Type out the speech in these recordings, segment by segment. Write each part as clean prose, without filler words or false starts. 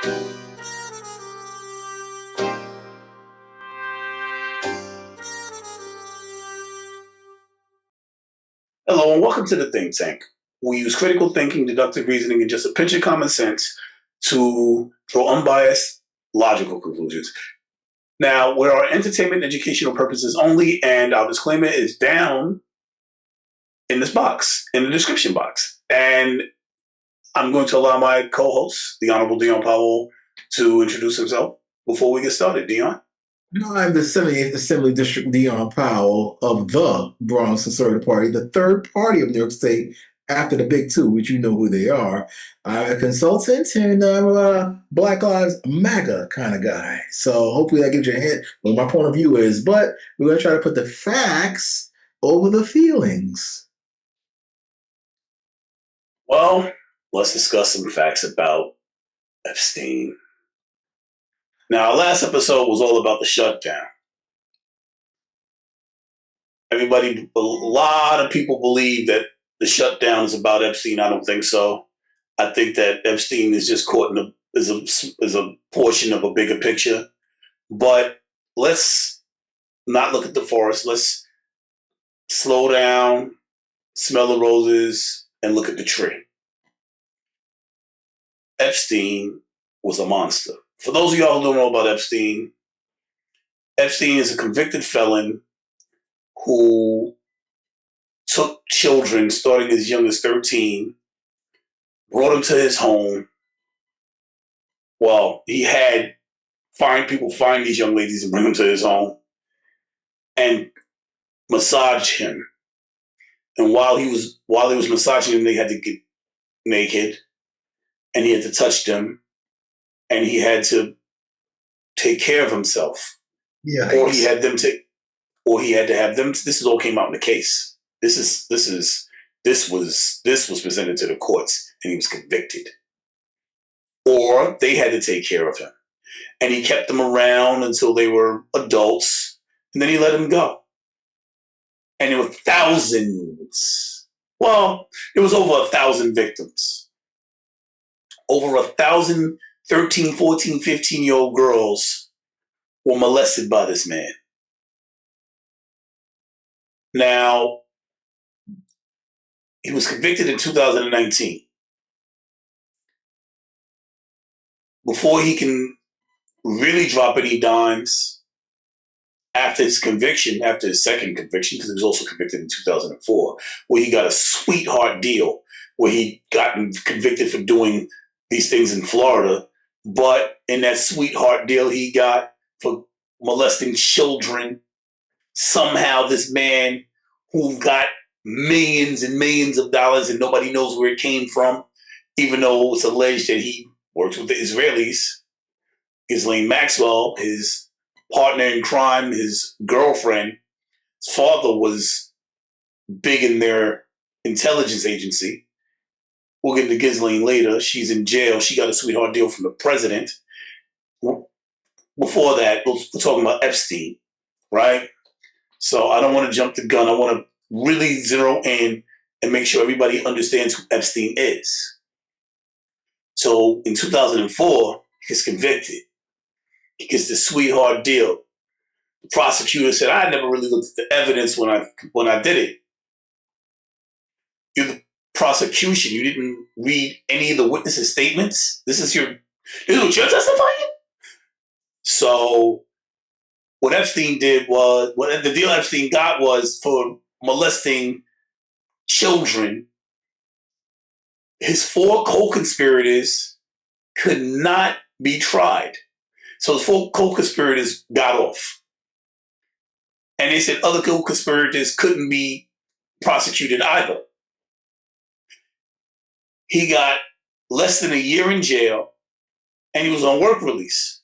Hello and welcome to the Think Tank. We use critical thinking, deductive reasoning, and just a pinch of common sense to draw unbiased, logical conclusions. Now, we're our entertainment and educational purposes only, and our disclaimer is down in this box, in the description box. And I'm going to allow my co-host, the Honorable Dion Powell, to introduce himself before we get started. Dion? I'm the 78th Assembly District Dion Powell of the Bronx Conservative Party, the third party of New York State after the big two, which you know who they are. I'm a consultant and I'm a Black Lives MAGA kind of guy. So hopefully that gives you a hint what my point of view is. But we're going to try to put the facts over the feelings. Well, let's discuss some facts about Epstein. Now, our last episode was all about the shutdown. A lot of people believe that the shutdown is about Epstein. I don't think so. I think that Epstein is just caught in is a portion of a bigger picture. But let's not look at the forest. Let's slow down, smell the roses, and look at the tree. Epstein was a monster. For those of y'all who don't know about Epstein, Epstein is a convicted felon who took children starting as young as 13, brought them to his home. Well, he had people find these young ladies and bring them to his home and massage him. And while he was massaging them, they had to get naked and he had to touch them. And he had to take care of himself, or he had to have them. This all came out in the case. This was presented to the courts, and he was convicted. Or they had to take care of him, and he kept them around until they were adults, and then he let them go. And there were thousands. Well, it was over 1,000 victims. Over 1,000 13, 14, 15-year-old girls were molested by this man. Now, he was convicted in 2019. Before he can really drop any dimes after his conviction, after his second conviction, because he was also convicted in 2004, where he got a sweetheart deal, where he gotten convicted for doing these things in Florida. But in that sweetheart deal he got for molesting children, somehow this man who got millions and millions of dollars and nobody knows where it came from, even though it's alleged that he worked with the Israelis, Ghislaine Maxwell, his partner in crime, his girlfriend, his father was big in their intelligence agency. We'll get into Ghislaine later. She's in jail. She got a sweetheart deal from the president. Before that, we're talking about Epstein, right? So I don't want to jump the gun. I want to really zero in and make sure everybody understands who Epstein is. So in 2004, he gets convicted. He gets this sweetheart deal. The prosecutor said, I never really looked at the evidence when I did it. You're the prosecution. You didn't read any of the witnesses' statements. This is what you're testifying? So what Epstein did was, what the deal Epstein got was for molesting children. His 4 co-conspirators could not be tried. So the 4 co-conspirators got off. And they said other co-conspirators couldn't be prosecuted either. He got less than a year in jail, and he was on work release.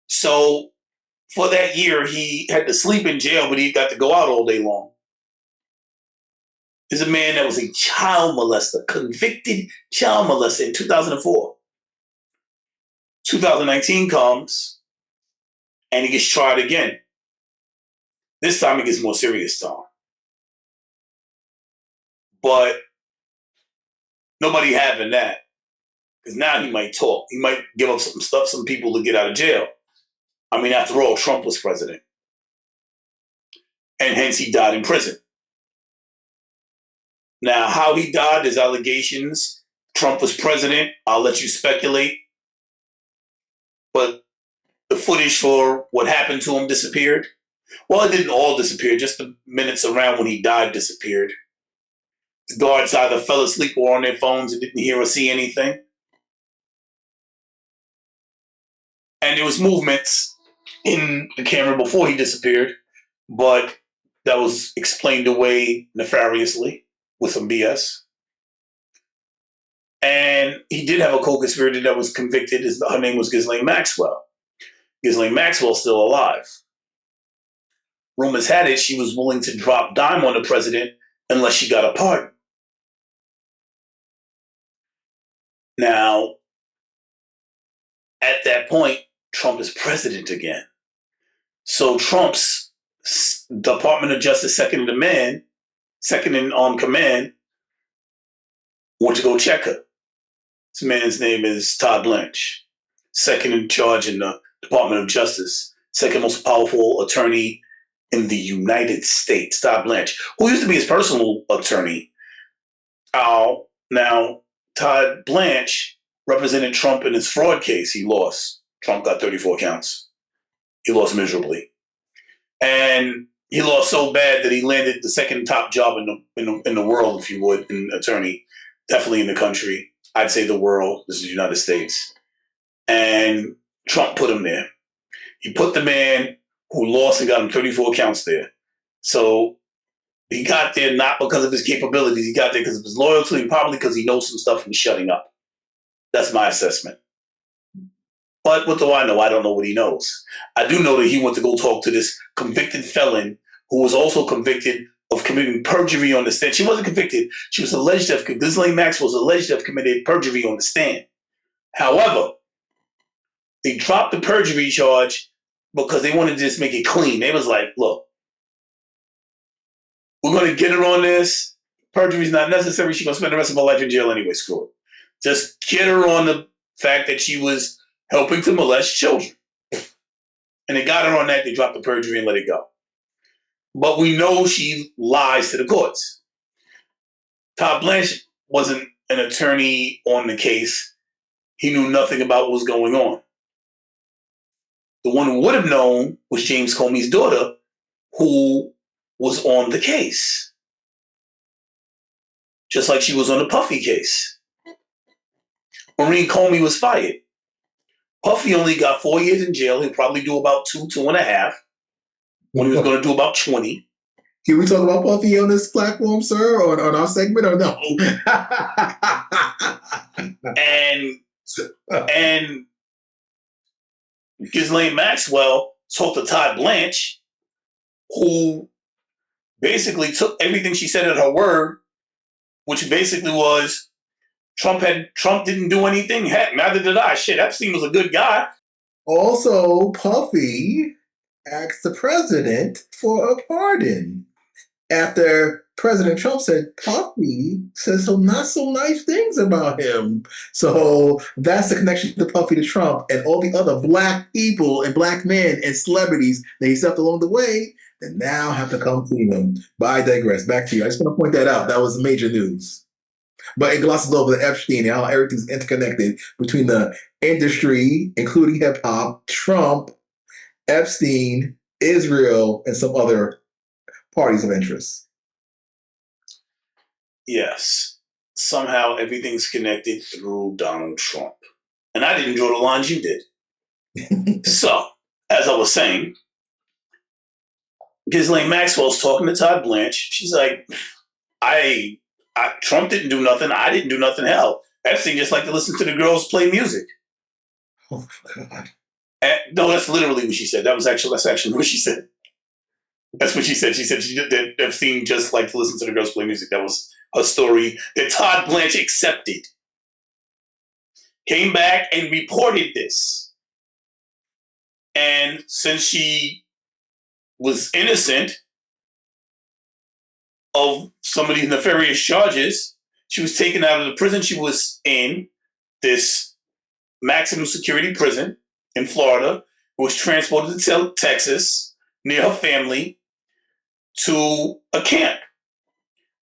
So for that year, he had to sleep in jail, but he got to go out all day long. He's a man that was a child molester, convicted child molester in 2004. 2019 comes, and he gets tried again. This time it gets more serious time. But nobody having that. Because now he might talk. He might give up some stuff, some people to get out of jail. I mean, after all, Trump was president. And hence he died in prison. Now, how he died, there's allegations. Trump was president. I'll let you speculate. But the footage for what happened to him disappeared. Well, it didn't all disappear. Just the minutes around when he died disappeared. The guards either fell asleep or on their phones and didn't hear or see anything. And there was movements in the camera before he disappeared, but that was explained away nefariously with some BS. And he did have a co-conspirator that was convicted. Her name was Ghislaine Maxwell. Ghislaine Maxwell's still alive. Rumors had it she was willing to drop dime on the president unless she got a pardon. Now, at that point, Trump is president again. So Trump's Department of Justice second in command, went to go check her. This man's name is Todd Blanche, second in charge in the Department of Justice, second most powerful attorney in the United States. Todd Blanche, who used to be his personal attorney. Now, Todd Blanche represented Trump in his fraud case. He lost. Trump got 34 counts. He lost miserably. And he lost so bad that he landed the second top job in the world, if you would, in attorney. Definitely in the country. I'd say the world. This is the United States. And Trump put him there. He put the man who lost and got him 34 counts there. So he got there not because of his capabilities. He got there because of his loyalty and probably because he knows some stuff from shutting up. That's my assessment. But what do I know? I don't know what he knows. I do know that he went to go talk to this convicted felon who was also convicted of committing perjury on the stand. She wasn't convicted. She was alleged to have, Ghislaine Maxwell was alleged to have committed perjury on the stand. However, they dropped the perjury charge because they wanted to just make it clean. They was like, look, we're going to get her on this. Perjury is not necessary. She's going to spend the rest of her life in jail anyway. Screw it. Just get her on the fact that she was helping to molest children. And they got her on that. They dropped the perjury and let it go. But we know she lies to the courts. Todd Blanche wasn't an attorney on the case. He knew nothing about what was going on. The one who would have known was James Comey's daughter, who was on the case. Just like she was on the Puffy case. Maureen Comey was fired. Puffy only got 4 years in jail. He'll probably do about 2.5, when he was going to do about 20. Can we talk about Puffy on this platform, sir, or on our segment, or no? and Ghislaine Maxwell talked to Todd Blanche, who basically took everything she said at her word, which basically was Trump didn't do anything. Heck, neither did I. Shit, Epstein was a good guy. Also, Puffy asked the president for a pardon after President Trump said Puffy said some not so nice things about him. So that's the connection to Puffy to Trump and all the other black people and black men and celebrities that he stepped along the way that now have to come clean him. But I digress. Back to you. I just want to point that out. That was major news. But it glosses over the Epstein and how everything's interconnected between the industry, including hip hop, Trump, Epstein, Israel, and some other parties of interest. Yes. Somehow everything's connected through Donald Trump. And I didn't draw the lines, you did. So, as I was saying, Ghislaine Maxwell's talking to Todd Blanche. She's like, Trump didn't do nothing. I didn't do nothing. Hell, Epstein just liked to listen to the girls play music. Oh, God. No, that's literally what she said. That's actually what she said. That's what she said. She said that Epstein just liked to listen to the girls play music. That was a story that Todd Blanche accepted. Came back and reported this. And since she was innocent of some of these nefarious charges, she was taken out of the prison she was in this maximum security prison in Florida, was transported to Texas near her family to a camp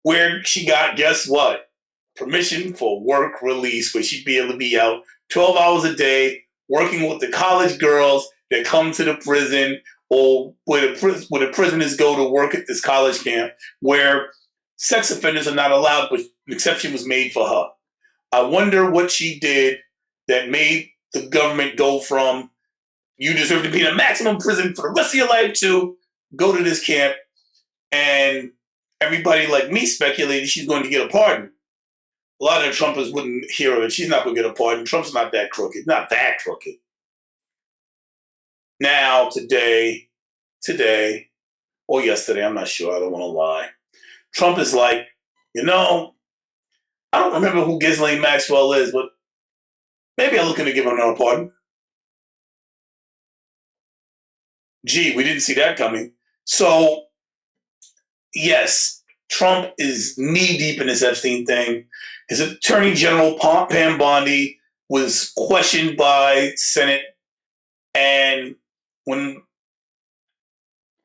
where she got, guess what? Permission for work release, where she'd be able to be out 12 hours a day working with the college girls that come to the prison, or where the prisoners go to work at this college camp where sex offenders are not allowed, but an exception was made for her. I wonder what she did that made the government go from you deserve to be in a maximum prison for the rest of your life to go to this camp. And everybody like me speculated she's going to get a pardon. A lot of the Trumpers wouldn't hear of it. She's not going to get a pardon. Trump's not that crooked. Not that crooked. Now, today, or yesterday, I'm not sure. I don't want to lie. Trump is like, I don't remember who Ghislaine Maxwell is, but maybe I'm looking to give her another pardon. Gee, we didn't see that coming. So, yes, Trump is knee-deep in this Epstein thing. His Attorney General, Pam Bondi, was questioned by Senate. And when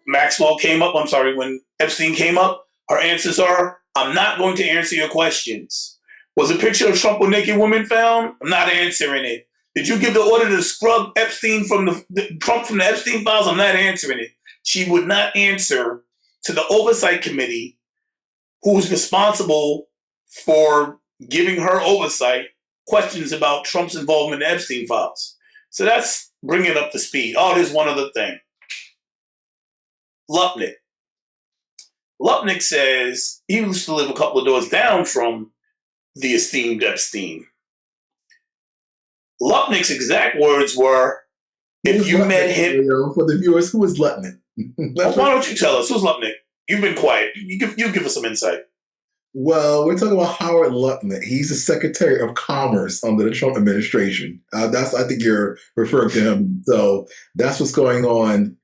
when Epstein came up, her answers are, I'm not going to answer your questions. Was a picture of Trump with naked women found? I'm not answering it. Did you give the order to scrub Epstein from Trump from the Epstein files? I'm not answering it. She would not answer to the oversight committee, who's responsible for giving her oversight questions about Trump's involvement in the Epstein files. So that's bringing up the speed. Oh, there's one other thing. Lupnick. Lupnick says he used to live a couple of doors down from the esteemed Epstein. Lupnick's exact words were, if you met him... For the viewers, who is Lupnick? Why don't you tell us? Who's Lupnick? You've been quiet. You give us some insight. Well, we're talking about Howard Lupnick. He's the Secretary of Commerce under the Trump administration. I think you're referring to him. So that's what's going on.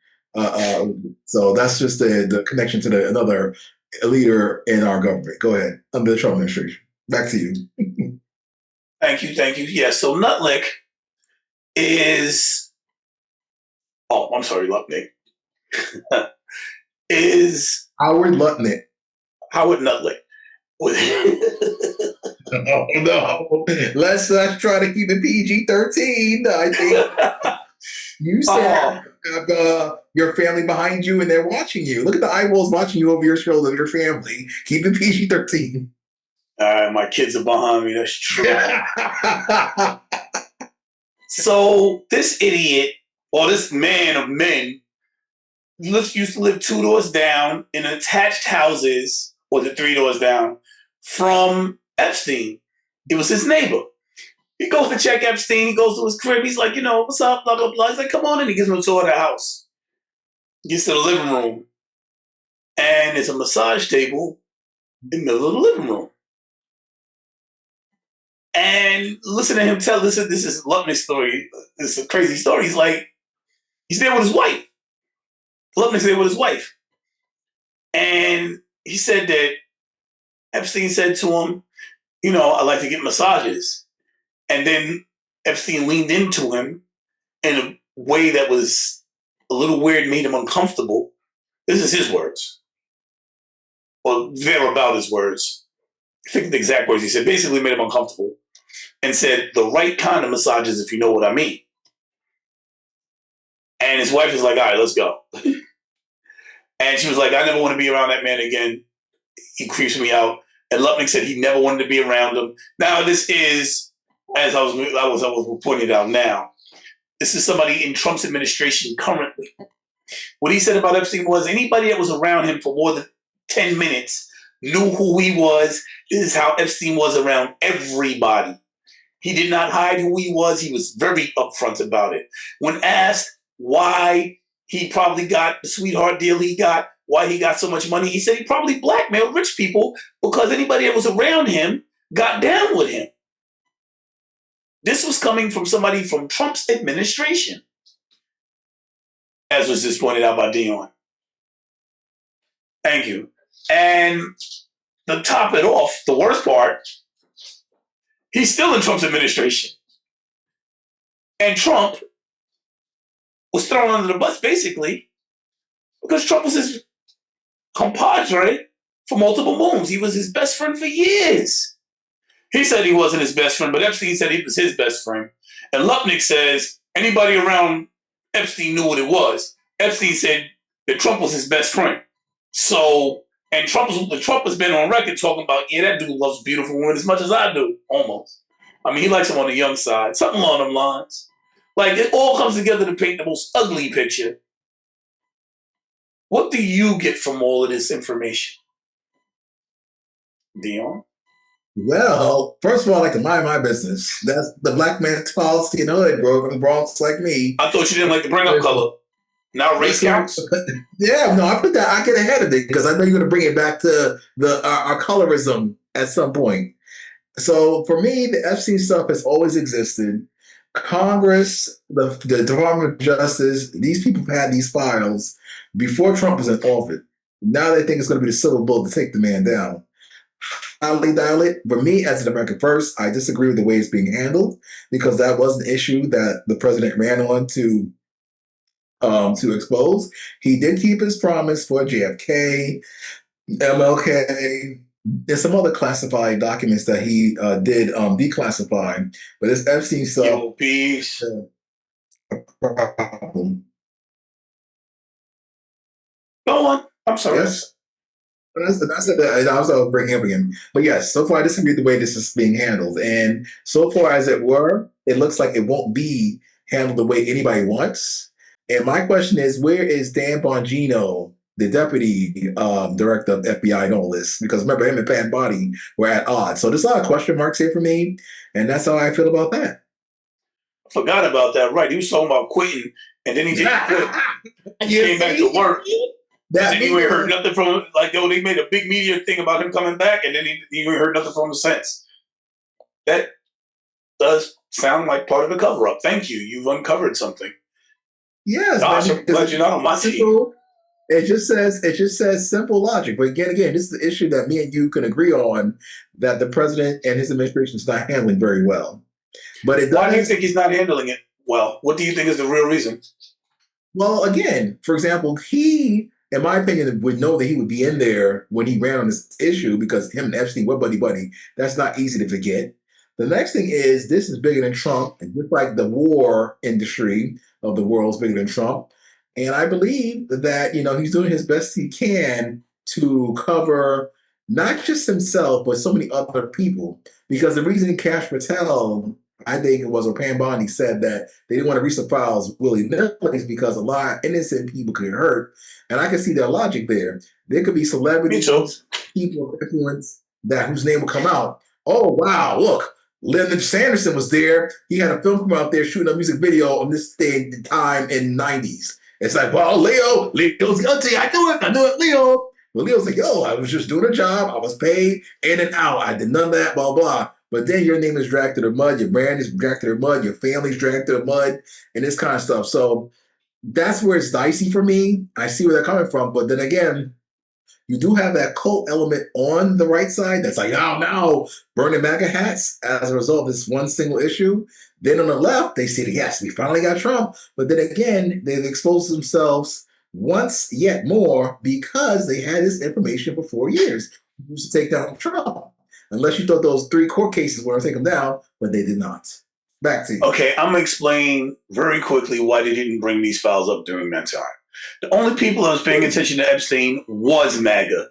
So that's just the connection to another leader in our government. Go ahead. Under the Trump administration. Back to you. Thank you. Yeah, so Lupnick is... Oh, I'm sorry, Lupnick. is... Howard Lupnick. Howard Lupnick. Oh, no. Let's try to keep it PG-13. I think you said your family behind you and they're watching you. Look at the eyeballs watching you over your shoulder. Your family. Keep it PG-13. My kids are behind me. That's true. So this idiot, or this man of men, used to live 2 doors down in attached houses, or the 3 doors down, from Epstein. It was his neighbor. He goes to check Epstein. He goes to his crib. He's like, what's up, blah, blah, blah. He's like, come on in. He gives him a tour of the house. Gets to the living room. And there's a massage table in the middle of the living room. And listen to him tell this is Lupnick's story. This is a crazy story. He's like, he's there with his wife. Lupnick's there with his wife. And he said that Epstein said to him, I like to get massages. And then Epstein leaned into him in a way that was a little weird, made him uncomfortable. This is his words. Or thereabout his words. I think the exact words he said. Basically made him uncomfortable. And said, the right kind of massages, if you know what I mean. And his wife was like, all right, let's go. And she was like, I never want to be around that man again. He creeps me out. And Lupnick said he never wanted to be around him. Now, this is, as I was pointing out now, this is somebody in Trump's administration currently. What he said about Epstein was anybody that was around him for more than 10 minutes knew who he was. This is how Epstein was around everybody. He did not hide who he was. He was very upfront about it. When asked why he probably got the sweetheart deal he got, why he got so much money, he said he probably blackmailed rich people because anybody that was around him got down with him. This was coming from somebody from Trump's administration, as was just pointed out by Dion. Thank you. And to top it off, the worst part, he's still in Trump's administration. And Trump was thrown under the bus basically because Trump was his compadre for multiple moons. He was his best friend for years. He said he wasn't his best friend, but Epstein said he was his best friend. And Lupnick says anybody around Epstein knew what it was. Epstein said that Trump was his best friend. So, and Trump has been on record talking about, yeah, that dude loves beautiful women as much as I do, almost. I mean, he likes them on the young side, something along them lines. Like, it all comes together to paint the most ugly picture. What do you get from all of this information, Dion? Well, first of all, I like to mind my business. That's the black man's policy in the hood, bro, from the Bronx like me. I thought you didn't like to bring up color. Now race counts? Yeah, no, I get ahead of it because I know you're going to bring it back to our colorism at some point. So for me, the Epstein stuff has always existed. Congress, the Department of Justice, these people have had these files before Trump was in office. Now they think it's going to be the silver bullet to take the man down. Dial it. For me, as an American first, I disagree with the way it's being handled because that was an issue that the president ran on to expose. He did keep his promise for JFK, MLK, and some other classified documents that he did declassify. But this Epstein stuff, Yo, peace. Problem. Go on. I'm sorry. Yes. That's I was bringing up again. But yes, so far I disagree with the way this is being handled. And so far as it were, it looks like it won't be handled the way anybody wants. And my question is, where is Dan Bongino, the deputy director of FBI and all this? Because remember, him and Pat Body were at odds. So there's a lot of question marks here for me. And that's how I feel about that. I forgot about that. Right. He was talking about quitting, and then he didn't quit. He came back to work. That and then you ain't heard nothing from him. Like, they made a big media thing about him coming back, and then you ain't heard nothing from him since. That does sound like part of the cover-up. Thank you. You've uncovered something. Yes, Gosh, I'm glad you're not on my team. It just says simple logic. But again, this is the issue that me and you can agree on, that the president and his administration is not handling very well. But it does. Why do you think he's not handling it well? What do you think is the real reason? Well, again, for example, he, in my opinion, would know that he would be in there when he ran on this issue because him and Epstein were buddy. That's not easy to forget. The next thing is, this is bigger than Trump, and just like the war industry of the world is bigger than Trump. And I believe that, he's doing his best he can to cover not just himself, but so many other people. Because the reason Cash Patel, I think it was, or Pam Bondi, said that they didn't want to reach the files willy-nilly is because a lot of innocent people could get hurt. And I can see their logic there. There could be celebrities, people of influence whose name will come out. Oh, wow, look, Leonard Sanderson was there. He had a film come out there shooting a music video on this time in the 90s. It's like, well, Leo's guilty. I knew it, Leo. Well, Leo's like, yo, I was just doing a job. I was paid in and out. I did none of that, blah, blah. But then your name is dragged to the mud. Your brand is dragged to the mud. Your family's dragged to the mud and this kind of stuff. So that's where it's dicey for me. I see where they're coming from. But then again, you do have that cult element on the right side that's like, oh, now burning MAGA hats as a result of this one single issue. Then on the left, they say, yes, we finally got Trump. But then again, they've exposed themselves once yet more because they had this information for 4 years. They used to take down Trump. Unless you thought those 3 court cases were going to take him down, but they did not. Back to you. Okay, I'm going to explain very quickly why they didn't bring these files up during that time. The only people that was paying attention to Epstein was MAGA.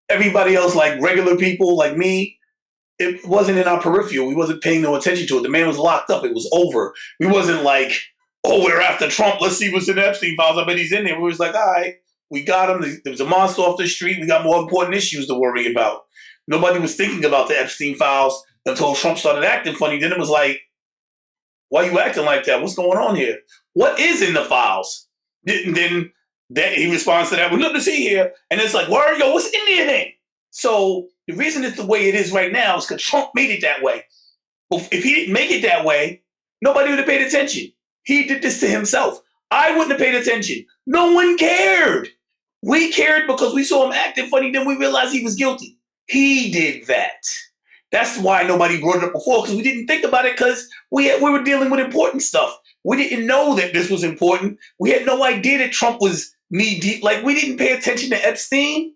Everybody else, like regular people like me, it wasn't in our peripheral. We wasn't paying no attention to it. The man was locked up. It was over. We wasn't like, oh, we're after Trump. Let's see what's in the Epstein files. I bet he's in there. We was like, all right, we got him. There was a monster off the street. We got more important issues to worry about. Nobody was thinking about the Epstein files until Trump started acting funny. Then it was like, why are you acting like that? What's going on here? What is in the files? Then he responds to that, with nothing to see here. And it's like, word, yo, what's in there then? So the reason it's the way it is right now is because Trump made it that way. If he didn't make it that way, nobody would have paid attention. He did this to himself. I wouldn't have paid attention. No one cared. We cared because we saw him acting funny. Then we realized he was guilty. He did that. That's why nobody brought it up before, because we didn't think about it, because we were dealing with important stuff. We didn't know that this was important. We had no idea that Trump was knee deep. Like, we didn't pay attention to Epstein.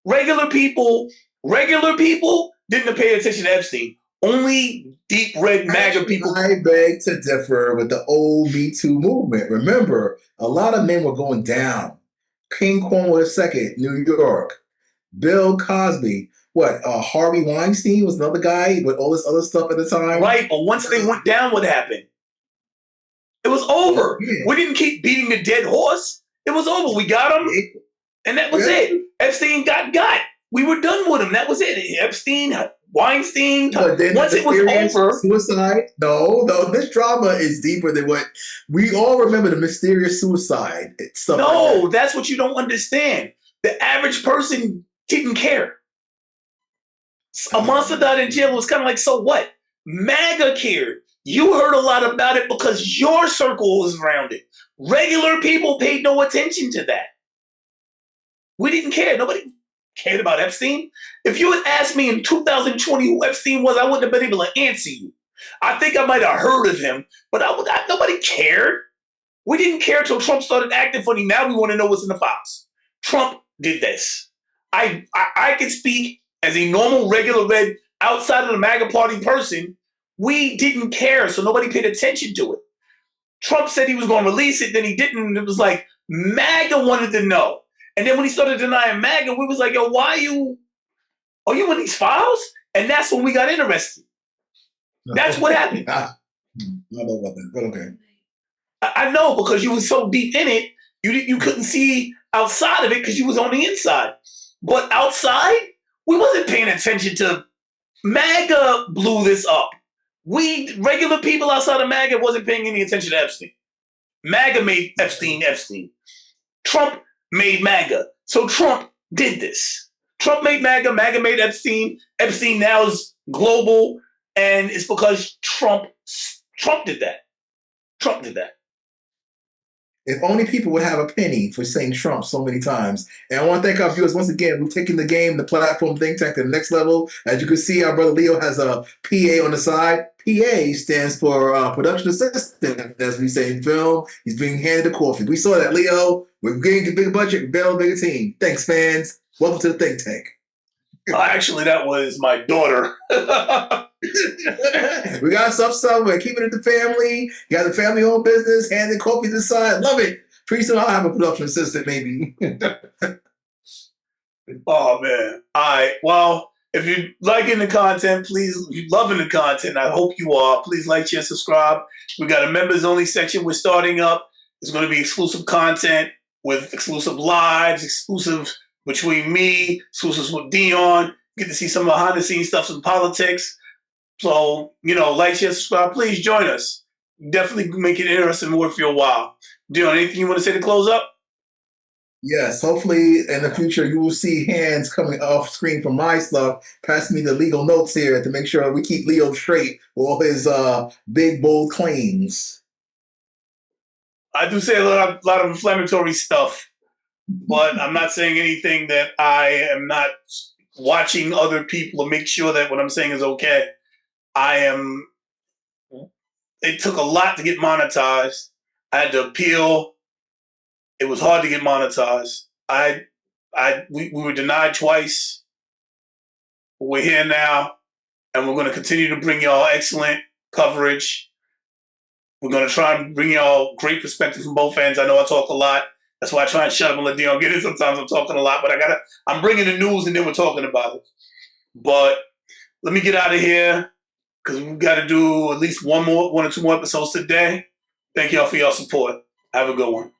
Regular people didn't pay attention to Epstein. Only deep red MAGA people. I beg to differ with the old Me Too movement. Remember, a lot of men were going down. King Cuomo II, New York. Bill Cosby. What? Harvey Weinstein was another guy with all this other stuff at the time. Right, but once they went down, what happened? It was over. Yeah. We didn't keep beating the dead horse. It was over. We got him, and that was it. Epstein got. We were done with him. That was it. Epstein, Weinstein. Once it was over. Suicide? No. This drama is deeper than what we all remember. The mysterious suicide stuff. No, like that. That's what you don't understand. The average person didn't care. A monster died in jail was kind of like, so what? MAGA cared. You heard a lot about it because your circle was around it. Regular people paid no attention to that. We didn't care. Nobody cared about Epstein. If you had asked me in 2020 who Epstein was, I wouldn't have been able to answer you. I think I might have heard of him, but nobody cared. We didn't care until Trump started acting funny. Now we want to know what's in the files. Trump did this. I can speak as a normal, regular red, outside of the MAGA party person. We didn't care, so nobody paid attention to it. Trump said he was going to release it, then he didn't. And it was like, MAGA wanted to know. And then when he started denying MAGA, we was like, yo, are you in these files? And that's when we got interested. That's what happened. I don't know about that, but okay. I know, because you were so deep in it, you couldn't see outside of it because you was on the inside. But outside, we wasn't paying attention to MAGA blew this up. We, regular people outside of MAGA, wasn't paying any attention to Epstein. MAGA made Epstein. Trump made MAGA. So Trump did this. Trump made MAGA. MAGA made Epstein. Epstein now is global. And it's because Trump did that. Trump did that. If only people would have a penny for saying Trump so many times. And I want to thank our viewers once again. We're taking the game, the platform think tank to the next level. As you can see, our brother Leo has a PA on the side. PA stands for production assistant, as we say in film. He's being handed a coffee. We saw that, Leo. We're getting a bigger budget, we're building a bigger team. Thanks, fans. Welcome to the think tank. Actually, that was my daughter. We got stuff somewhere. Keeping it the family. You got the family-owned business. Handing coffee to the side. Love it. Pretty soon I'll have a production assistant, maybe. Oh, man. All right. Well, if you're liking the content, please, if you're loving the content, I hope you are. Please like, share, subscribe. We got a members-only section we're starting up. There's going to be exclusive content with exclusive lives, exclusive between me, exclusives with Dion. Get to see some behind-the-scenes stuff, some politics. So, like, share, subscribe. Please join us. Definitely make it interesting worth your while. Dion, anything you want to say to close up? Yes, hopefully in the future you will see hands coming off screen from my stuff, passing me the legal notes here to make sure we keep Leo straight with all his big, bold claims. I do say a lot of inflammatory stuff, but I'm not saying anything that I am not watching other people to make sure that what I'm saying is okay. It took a lot to get monetized. I had to appeal. It was hard to get monetized. We were denied twice. We're here now, and we're going to continue to bring y'all excellent coverage. We're going to try and bring y'all great perspective from both ends. I know I talk a lot. That's why I try and shut up and let Dion get it. Sometimes I'm talking a lot, but I'm bringing the news and then we're talking about it. But let me get out of here because we've got to do at least one or two more episodes today. Thank y'all for your support. Have a good one.